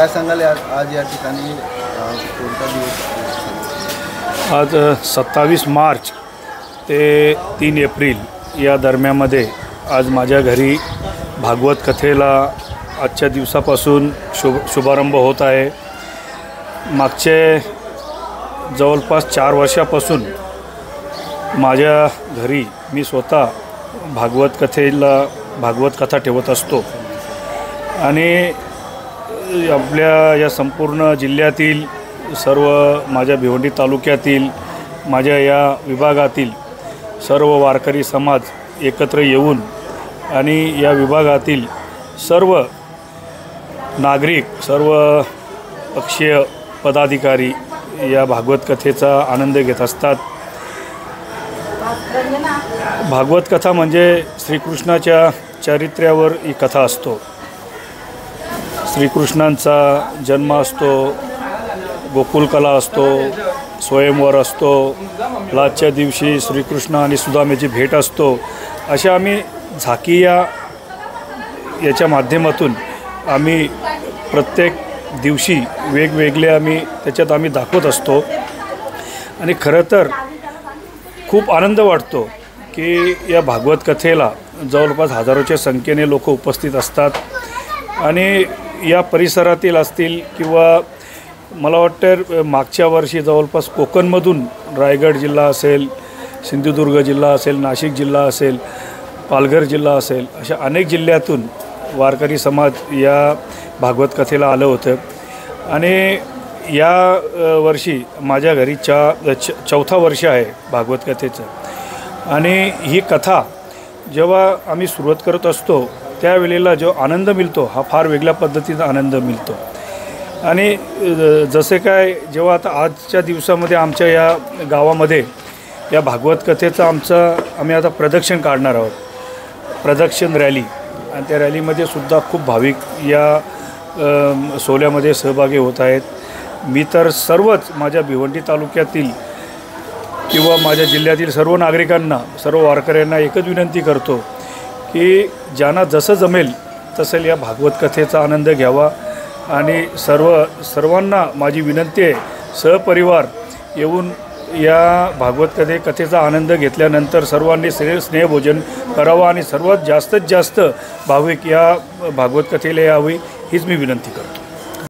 काय सांगाल आज या ठिकाणी कोणता दिवस? आज 27 मार्च ते 3 एप्रिल या दरम्यामध्ये आज माझ्या घरी भागवत कथेला आजच्या दिवसापासून शुभारंभ होत आहे। मागचे जवळपास 4 वर्षापासून माझ्या घरी मी स्वतः भागवत कथा ठेवत असतो आणि आपल्या या संपूर्ण जिल्ह्यातील सर्व माझ्या भिवंडी तालुक्यातील माझ्या या विभागातील सर्व वारकरी समाज एकत्र येऊन आणि या विभागातील सर्व नागरिक, सर्व पक्षीय पदाधिकारी या भागवत कथेचा आनंद घेत असतात। भागवत कथा म्हणजे श्रीकृष्णाच्या चारित्र्यावर ही कथा असतो। श्रीकृष्णांचा जन्म असतो, गोकुलकला असतो, स्वयंवर असतो, लास्टच्या दिवशी श्रीकृष्ण आणि सुदामेची भेट असतो। अशा आम्ही झाकी याच्या माध्यमातून आम्ही प्रत्येक दिवशी वेगवेगळे त्याच्यात आम्ही दाखवत असतो आणि खरं तर खूप आनंद वाटतो की या भागवत कथेला जवळपास हजारोच्या संख्येने लोक उपस्थित असतात आणि या परिसरातील असतील किंवा मला वाटतं मागच्या वर्षी जवळपास कोकणमधून रायगड जिल्हा असेल, सिंधुदुर्ग जिल्हा असेल, नाशिक जिल्हा असेल, पालघर जिल्हा असेल, अशा अनेक जिल्ह्यातून वारकरी समाज या भागवत कथेला आलं होतं आणि या वर्षी माझ्या घरी चौथा वर्ष आहे भागवत कथेचं आणि ही कथा जेव्हा आम्ही सुरुवात करत असतो त्यावेळेला जो आनंद मिळतो हा फार वेगळ्या पद्धतीचा आनंद मिळतो आणि जसे काय जेव्हा आता आजच्या दिवसामध्ये आमच्या या गावामध्ये या भागवत कथेचं आम्ही आता प्रदक्षिण काढणार आहोत, प्रदक्षिण रॅली, आणि त्या रॅलीमध्ये सुद्धा खूप भाविक या सोहळ्यामध्ये सहभागी होत आहेत। मी तर सर्वच माझ्या भिवंडी तालुक्यातील किंवा माझ्या जिल्ह्यातील सर्व नागरिकांना, सर्व वारकऱ्यांना एकच विनंती करतो की ज्यांना जसं जमेल तसं या भागवत कथेचा आनंद घ्यावा आणि सर्वांना माझी विनंती आहे सहपरिवार येऊन या भागवत कथेचा आनंद घेतल्यानंतर सर्वांनी स्नेहभोजन करावं आणि सर्वात जास्तीत जास्त भाविक या भागवत कथेला यावी हीच मी विनंती करतो।